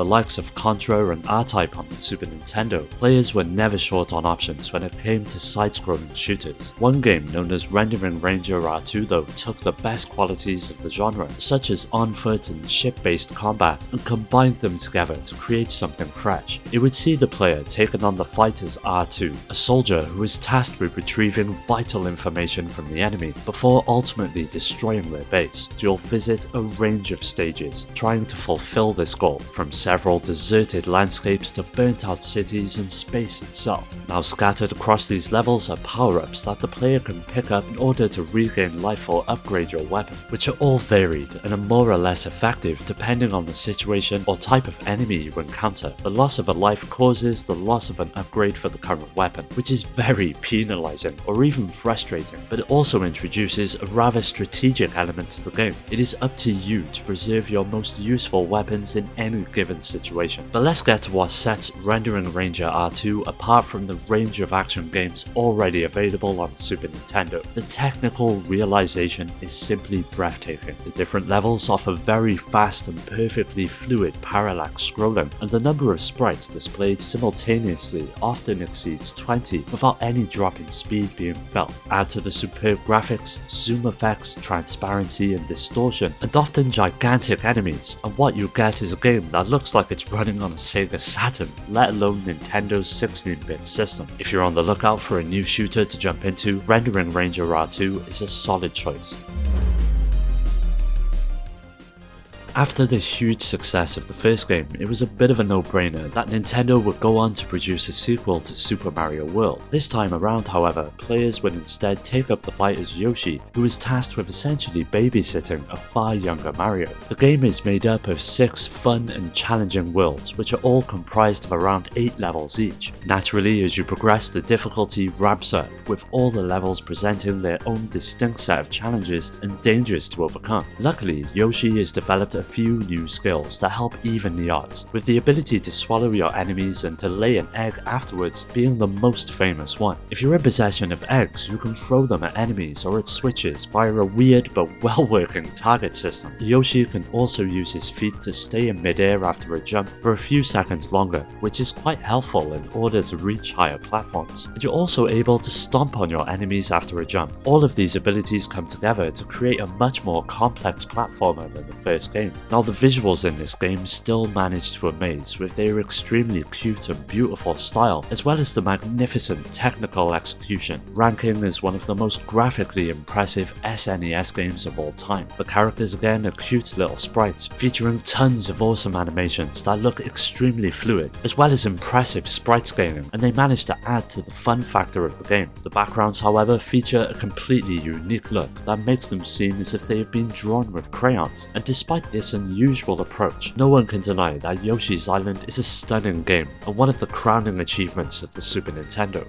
likes of Contra and R-Type on the Super Nintendo, players were never short on options when it came to side-scrolling shooters. One game known as Rendering Ranger R2 though took the best qualities of the genre, such as on-foot and ship-based combat, and combined them together to create something fresh. It would see the player taking on the fight as R2, a soldier who is tasked with retrieving vital information from the enemy before ultimately destroying their base. You'll visit a range of stages, trying to fulfill this goal, from several deserted landscapes to burnt-out cities and space itself. Now scattered across these levels are power-ups that the player can pick up in order to regain life or upgrade your weapon, which are all varied and are more or less effective depending on the situation or type of enemy you encounter. The loss of a life causes the loss of an upgrade for the current weapon, which is very penalizing or even frustrating, but it also introduces a rather strategic element to the game. It is up to you to preserve your most useful weapons in any given situation. But let's get to what sets Rendering Ranger R2 apart from the range of action games already available on the Super Nintendo. The technical realization is simply breathtaking. The different levels offer very fast and perfectly fluid parallax scrolling, and the number of sprites displayed simultaneously often exceeds 20 without any drop in speed being felt. Add to the superb graphics, zoom effects, transparency and distortion, and often gigantic enemies, and what you get is a game that looks like it's running on a Sega Saturn, let alone Nintendo's 16-bit system. If you're on the lookout for a new shooter to jump into, Rendering Ranger R2 is a solid choice. After the huge success of the first game, it was a bit of a no-brainer that Nintendo would go on to produce a sequel to Super Mario World. This time around, however, players would instead take up the fight as Yoshi, who is tasked with essentially babysitting a far younger Mario. The game is made up of 6 fun and challenging worlds, which are all comprised of around 8 levels each. Naturally, as you progress, the difficulty ramps up, with all the levels presenting their own distinct set of challenges and dangers to overcome. Luckily, Yoshi has developed a few new skills that help even the odds, with the ability to swallow your enemies and to lay an egg afterwards being the most famous one. If you're in possession of eggs, you can throw them at enemies or at switches via a weird but well-working target system. Yoshi can also use his feet to stay in midair after a jump for a few seconds longer, which is quite helpful in order to reach higher platforms. And you're also able to stomp on your enemies after a jump. All of these abilities come together to create a much more complex platformer than the first game. Now the visuals in this game still manage to amaze with their extremely cute and beautiful style, as well as the magnificent technical execution, ranking as one of the most graphically impressive SNES games of all time. The characters again are cute little sprites, featuring tons of awesome animations that look extremely fluid, as well as impressive sprite scaling, and they manage to add to the fun factor of the game. The backgrounds, however, feature a completely unique look that makes them seem as if they have been drawn with crayons, and despite this unusual approach, no one can deny that Yoshi's Island is a stunning game and one of the crowning achievements of the Super Nintendo.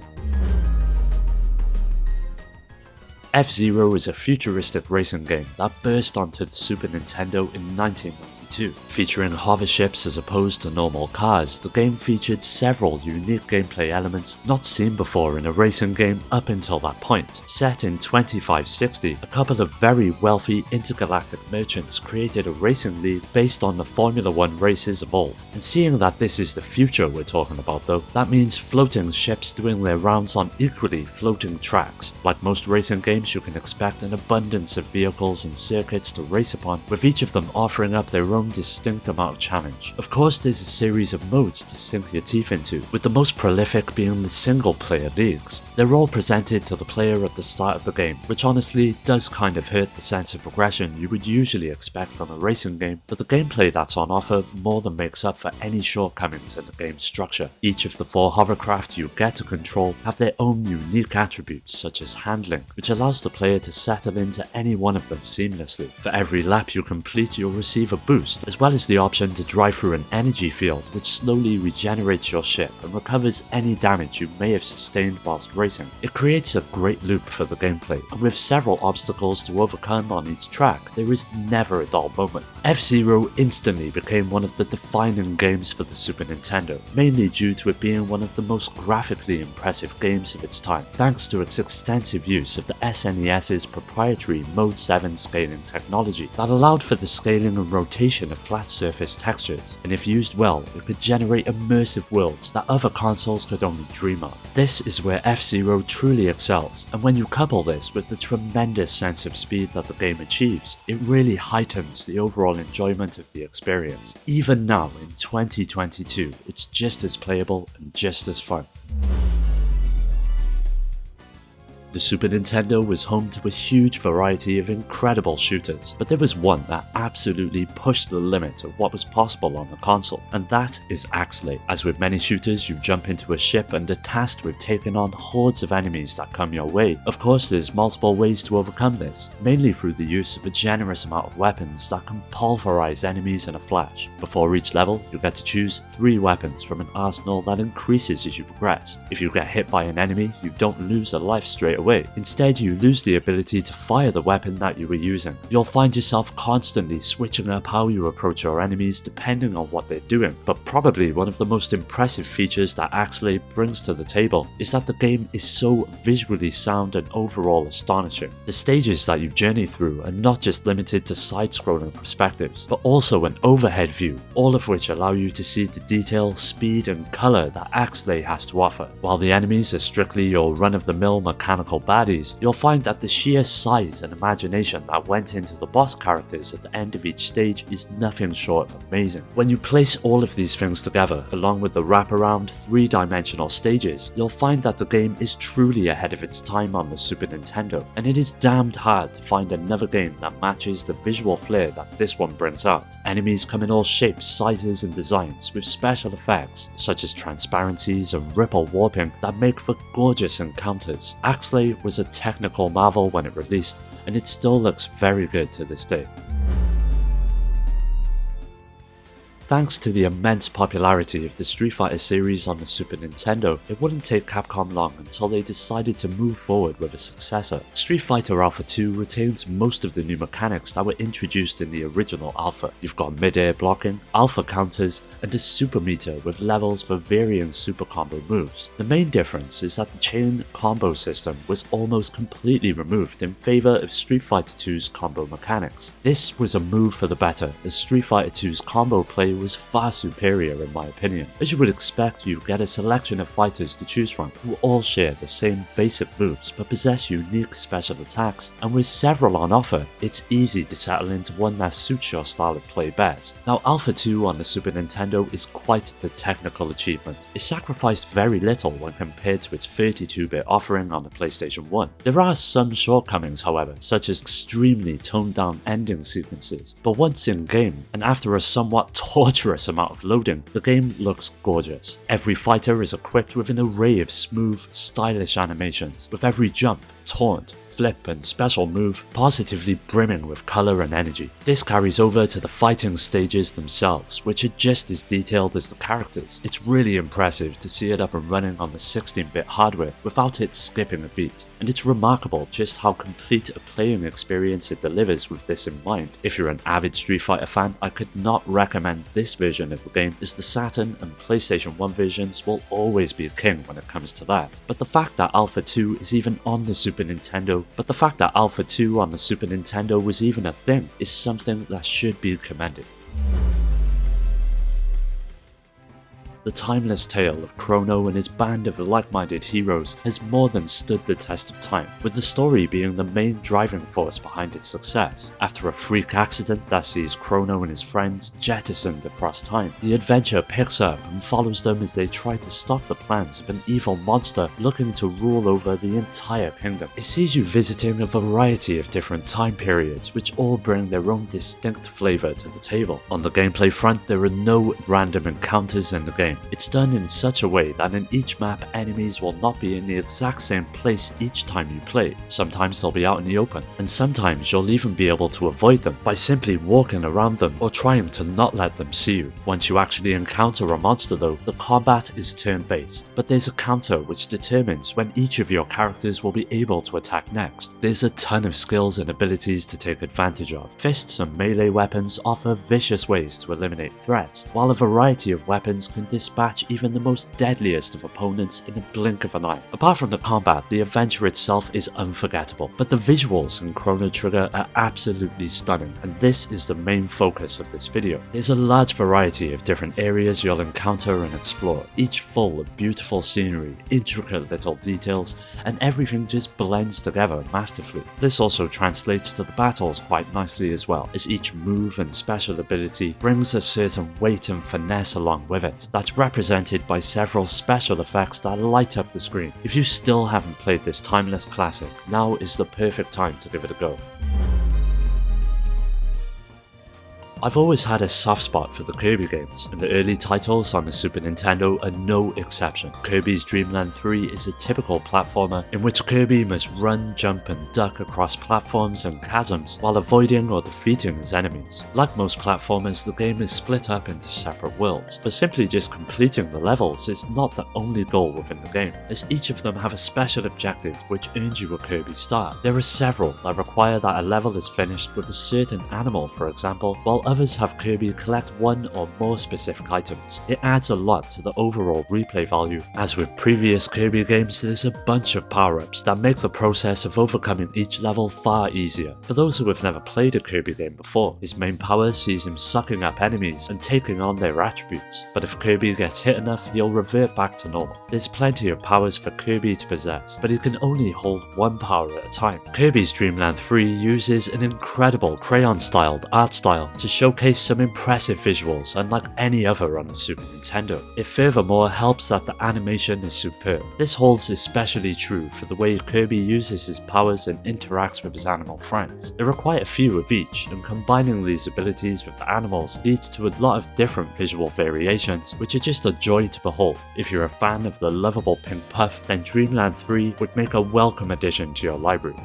F-Zero is a futuristic racing game that burst onto the Super Nintendo in 1992. Featuring hover ships as opposed to normal cars, the game featured several unique gameplay elements not seen before in a racing game up until that point. Set in 2560, a couple of very wealthy intergalactic merchants created a racing league based on the Formula 1 races of old. And seeing that this is the future we're talking about though, that means floating ships doing their rounds on equally floating tracks. Like most racing games, you can expect an abundance of vehicles and circuits to race upon, with each of them offering up their own distinct amount of challenge. Of course, there's a series of modes to sink your teeth into, with the most prolific being the single-player leagues. They're all presented to the player at the start of the game, which honestly does kind of hurt the sense of progression you would usually expect from a racing game, but the gameplay that's on offer more than makes up for any shortcomings in the game's structure. Each of the 4 hovercraft you get to control have their own unique attributes, such as handling, which allows the player to settle into any one of them seamlessly. For every lap you complete, you'll receive a boost, as well as the option to drive through an energy field which slowly regenerates your ship and recovers any damage you may have sustained whilst racing. It creates a great loop for the gameplay, and with several obstacles to overcome on each track, there is never a dull moment. F-Zero instantly became one of the defining games for the Super Nintendo, mainly due to it being one of the most graphically impressive games of its time, thanks to its extensive use of the SNES's proprietary Mode 7 scaling technology that allowed for the scaling and rotation combination of flat surface textures, and if used well, it could generate immersive worlds that other consoles could only dream of. This is where F-Zero truly excels, and when you couple this with the tremendous sense of speed that the game achieves, it really heightens the overall enjoyment of the experience. Even now in 2022, it's just as playable and just as fun. The Super Nintendo was home to a huge variety of incredible shooters, but there was one that absolutely pushed the limit of what was possible on the console, and that is Axley. As with many shooters, you jump into a ship and are tasked with taking on hordes of enemies that come your way. Of course, there's multiple ways to overcome this, mainly through the use of a generous amount of weapons that can pulverize enemies in a flash. Before each level, you get to choose 3 weapons from an arsenal that increases as you progress. If you get hit by an enemy, you don't lose a life straight away. Instead, you lose the ability to fire the weapon that you were using. You'll find yourself constantly switching up how you approach your enemies depending on what they're doing. But probably one of the most impressive features that Axley brings to the table is that the game is so visually sound and overall astonishing. The stages that you journey through are not just limited to side-scrolling perspectives, but also an overhead view, all of which allow you to see the detail, speed and colour that Axley has to offer. While the enemies are strictly your run-of-the-mill mechanical baddies, you'll find that the sheer size and imagination that went into the boss characters at the end of each stage is nothing short of amazing. When you place all of these things together, along with the wraparound 3-dimensional stages, you'll find that the game is truly ahead of its time on the Super Nintendo, and it is damned hard to find another game that matches the visual flair that this one brings out. Enemies come in all shapes, sizes and designs, with special effects such as transparencies and ripple warping that make for gorgeous encounters. Axley was a technical marvel when it released, and it still looks very good to this day. Thanks to the immense popularity of the Street Fighter series on the Super Nintendo, it wouldn't take Capcom long until they decided to move forward with a successor. Street Fighter Alpha 2 retains most of the new mechanics that were introduced in the original Alpha. You've got mid-air blocking, alpha counters, and a super meter with levels for varying super combo moves. The main difference is that the chain combo system was almost completely removed in favour of Street Fighter 2's combo mechanics. This was a move for the better, as Street Fighter 2's combo play was far superior in my opinion. As you would expect, you get a selection of fighters to choose from who all share the same basic moves but possess unique special attacks, and with several on offer, it's easy to settle into one that suits your style of play best. Now, Alpha 2 on the Super Nintendo is quite the technical achievement. It sacrificed very little when compared to its 32-bit offering on the PlayStation 1. There are some shortcomings, however, such as extremely toned-down ending sequences, but once in-game, and after a somewhat torturous amount of loading, the game looks gorgeous. Every fighter is equipped with an array of smooth, stylish animations, with every jump, taunt, flip and special move positively brimming with colour and energy. This carries over to the fighting stages themselves, which are just as detailed as the characters. It's really impressive to see it up and running on the 16-bit hardware without it skipping a beat, and it's remarkable just how complete a playing experience it delivers with this in mind. If you're an avid Street Fighter fan, I could not recommend this version of the game, as the Saturn and PlayStation 1 versions will always be king when it comes to that. But the fact that Alpha 2 is even on the Super Nintendo was even a thing is something that should be commended. The timeless tale of Chrono and his band of like-minded heroes has more than stood the test of time, with the story being the main driving force behind its success. After a freak accident that sees Chrono and his friends jettisoned across time, the adventure picks up and follows them as they try to stop the plans of an evil monster looking to rule over the entire kingdom. It sees you visiting a variety of different time periods, which all bring their own distinct flavour to the table. On the gameplay front, there are no random encounters in the game. It's done in such a way that in each map, enemies will not be in the exact same place each time you play. Sometimes they'll be out in the open, and sometimes you'll even be able to avoid them by simply walking around them or trying to not let them see you. Once you actually encounter a monster though, the combat is turn-based, but there's a counter which determines when each of your characters will be able to attack next. There's a ton of skills and abilities to take advantage of. Fists and melee weapons offer vicious ways to eliminate threats, while a variety of weapons can dispatch even the most deadliest of opponents in a blink of an eye. Apart from the combat, the adventure itself is unforgettable, but the visuals in Chrono Trigger are absolutely stunning, and this is the main focus of this video. There's a large variety of different areas you'll encounter and explore, each full of beautiful scenery, intricate little details, and everything just blends together masterfully. This also translates to the battles quite nicely as well, as each move and special ability brings a certain weight and finesse along with it, that's represented by several special effects that light up the screen. If you still haven't played this timeless classic, now is the perfect time to give it a go. I've always had a soft spot for the Kirby games, and the early titles on the Super Nintendo are no exception. Kirby's Dream Land 3 is a typical platformer in which Kirby must run, jump and duck across platforms and chasms while avoiding or defeating his enemies. Like most platformers, the game is split up into separate worlds, but simply just completing the levels is not the only goal within the game, as each of them have a special objective which earns you a Kirby star. There are several that require that a level is finished with a certain animal, for example, while others have Kirby collect one or more specific items. It adds a lot to the overall replay value. As with previous Kirby games, there's a bunch of power-ups that make the process of overcoming each level far easier. For those who have never played a Kirby game before, his main power sees him sucking up enemies and taking on their attributes, but if Kirby gets hit enough, he'll revert back to normal. There's plenty of powers for Kirby to possess, but he can only hold one power at a time. Kirby's Dream Land 3 uses an incredible crayon-styled art style to showcase some impressive visuals unlike any other on the Super Nintendo. It furthermore helps that the animation is superb. This holds especially true for the way Kirby uses his powers and interacts with his animal friends. There are quite a few of each, and combining these abilities with the animals leads to a lot of different visual variations, which are just a joy to behold. If you're a fan of the lovable Pink Puff, then Dream Land 3 would make a welcome addition to your library.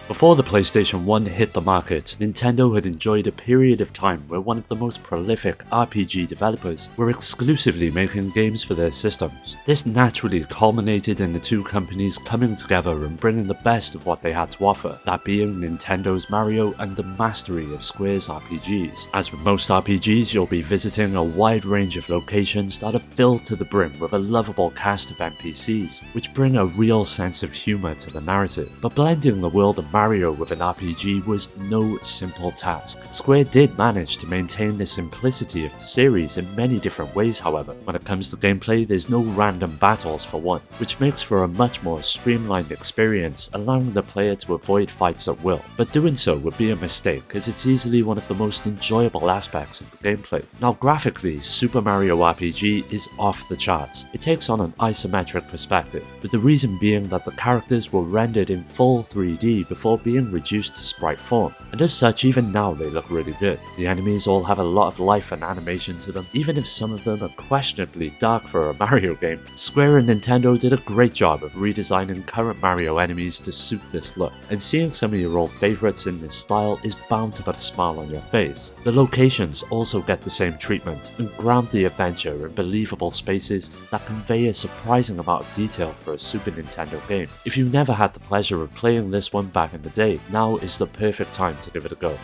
Before the PlayStation 1 hit the market, Nintendo had enjoyed a period of time where one of the most prolific RPG developers were exclusively making games for their systems. This naturally culminated in the two companies coming together and bringing the best of what they had to offer, that being Nintendo's Mario and the mastery of Square's RPGs. As with most RPGs, you'll be visiting a wide range of locations that are filled to the brim with a lovable cast of NPCs, which bring a real sense of humour to the narrative. But blending the world of Mario with an RPG was no simple task. Square did manage to maintain the simplicity of the series in many different ways, however. When it comes to gameplay, there's no random battles for one, which makes for a much more streamlined experience, allowing the player to avoid fights at will. But doing so would be a mistake, as it's easily one of the most enjoyable aspects of the gameplay. Now graphically, Super Mario RPG is off the charts. It takes on an isometric perspective, with the reason being that the characters were rendered in full 3D before being reduced to sprite form, and as such even now they look really good. The enemies all have a lot of life and animation to them, even if some of them are questionably dark for a Mario game. Square and Nintendo did a great job of redesigning current Mario enemies to suit this look, and seeing some of your old favourites in this style is bound to put a smile on your face. The locations also get the same treatment, and ground the adventure in believable spaces that convey a surprising amount of detail for a Super Nintendo game. If you never had the pleasure of playing this one back in the day, now is the perfect time to give it a go.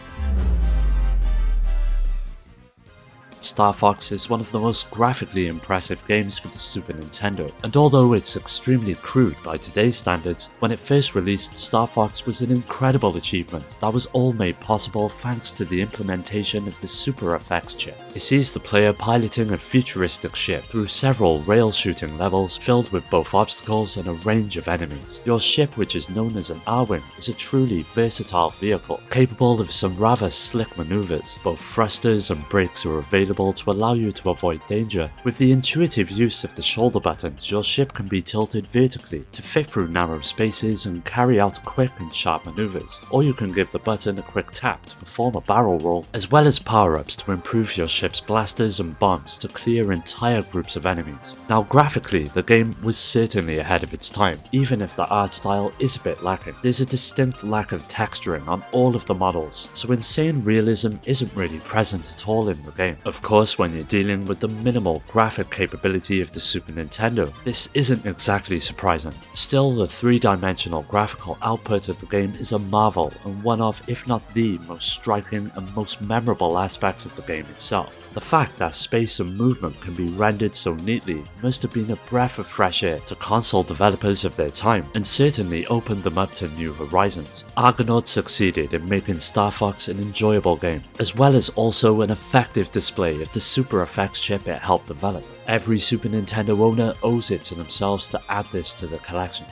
Star Fox is one of the most graphically impressive games for the Super Nintendo, and although it's extremely crude by today's standards, when it first released, Star Fox was an incredible achievement that was all made possible thanks to the implementation of the Super Effects chip. It sees the player piloting a futuristic ship through several rail shooting levels filled with both obstacles and a range of enemies. Your ship, which is known as an R-Wing, is a truly versatile vehicle, capable of some rather slick maneuvers. Both thrusters and brakes are available to allow you to avoid danger. With the intuitive use of the shoulder buttons, your ship can be tilted vertically to fit through narrow spaces and carry out quick and sharp maneuvers, or you can give the button a quick tap to perform a barrel roll, as well as power-ups to improve your ship's blasters and bombs to clear entire groups of enemies. Now graphically, the game was certainly ahead of its time, even if the art style is a bit lacking. There's a distinct lack of texturing on all of the models, so insane realism isn't really present at all in the game. Of course, when you're dealing with the minimal graphic capability of the Super Nintendo, this isn't exactly surprising. Still, the three-dimensional graphical output of the game is a marvel and one of, if not the most striking and most memorable aspects of the game itself. The fact that space and movement can be rendered so neatly must have been a breath of fresh air to console developers of their time, and certainly opened them up to new horizons. Argonaut succeeded in making Star Fox an enjoyable game, as well as also an effective display of the super effects chip it helped develop. Every Super Nintendo owner owes it to themselves to add this to the collection.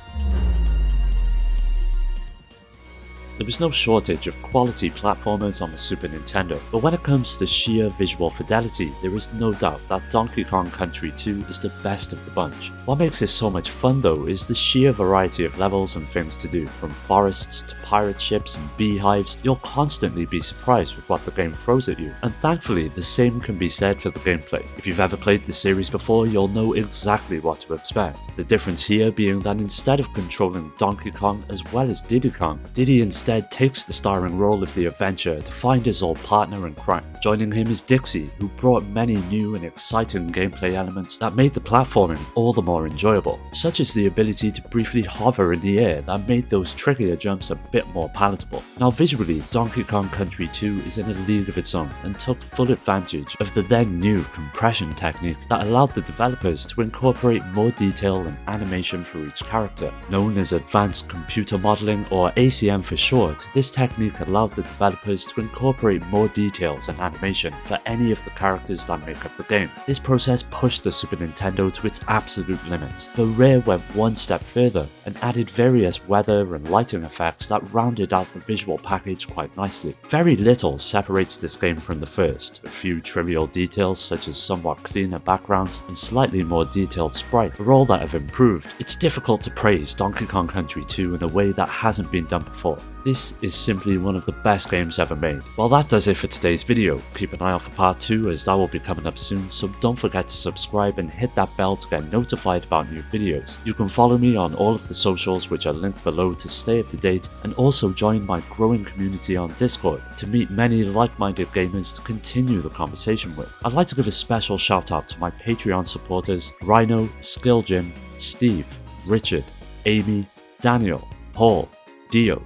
There was no shortage of quality platformers on the Super Nintendo, but when it comes to sheer visual fidelity, there is no doubt that Donkey Kong Country 2 is the best of the bunch. What makes it so much fun though is the sheer variety of levels and things to do. From forests to pirate ships and beehives, you'll constantly be surprised with what the game throws at you, and thankfully the same can be said for the gameplay. If you've ever played the series before, you'll know exactly what to expect. The difference here being that instead of controlling Donkey Kong as well as Diddy Kong, Diddy instead takes the starring role of the adventure to find his old partner in crime. Joining him is Dixie, who brought many new and exciting gameplay elements that made the platforming all the more enjoyable, such as the ability to briefly hover in the air that made those trickier jumps a bit more palatable. Now visually, Donkey Kong Country 2 is in a league of its own and took full advantage of the then new compression technique that allowed the developers to incorporate more detail and animation for each character. Known as Advanced Computer Modeling, or ACM for short, this technique allowed the developers to incorporate more details and animation for any of the characters that make up the game. This process pushed the Super Nintendo to its absolute limits, but Rare went one step further and added various weather and lighting effects that rounded out the visual package quite nicely. Very little separates this game from the first. A few trivial details such as somewhat cleaner backgrounds and slightly more detailed sprites are all that have improved. It's difficult to praise Donkey Kong Country 2 in a way that hasn't been done before. This is simply one of the best games ever made. Well, that does it for today's video. Keep an eye out for part 2 as that will be coming up soon, so don't forget to subscribe and hit that bell to get notified about new videos. You can follow me on all of the socials which are linked below to stay up to date, and also join my growing community on Discord to meet many like-minded gamers to continue the conversation with. I'd like to give a special shout out to my Patreon supporters Rhino, Skill Jim, Steve, Richard, Amy, Daniel, Paul, Dio,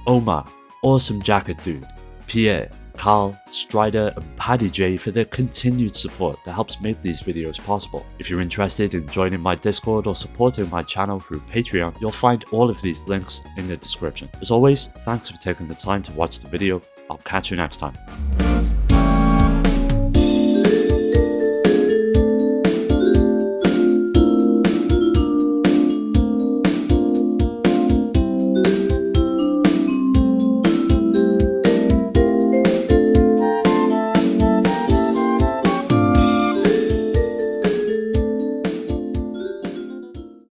Omar, Awesome Jacket Dude, Pierre, Carl, Strider and Paddy J for their continued support that helps make these videos possible. If you're interested in joining my Discord or supporting my channel through Patreon, you'll find all of these links in the description. As always, thanks for taking the time to watch the video. I'll catch you next time.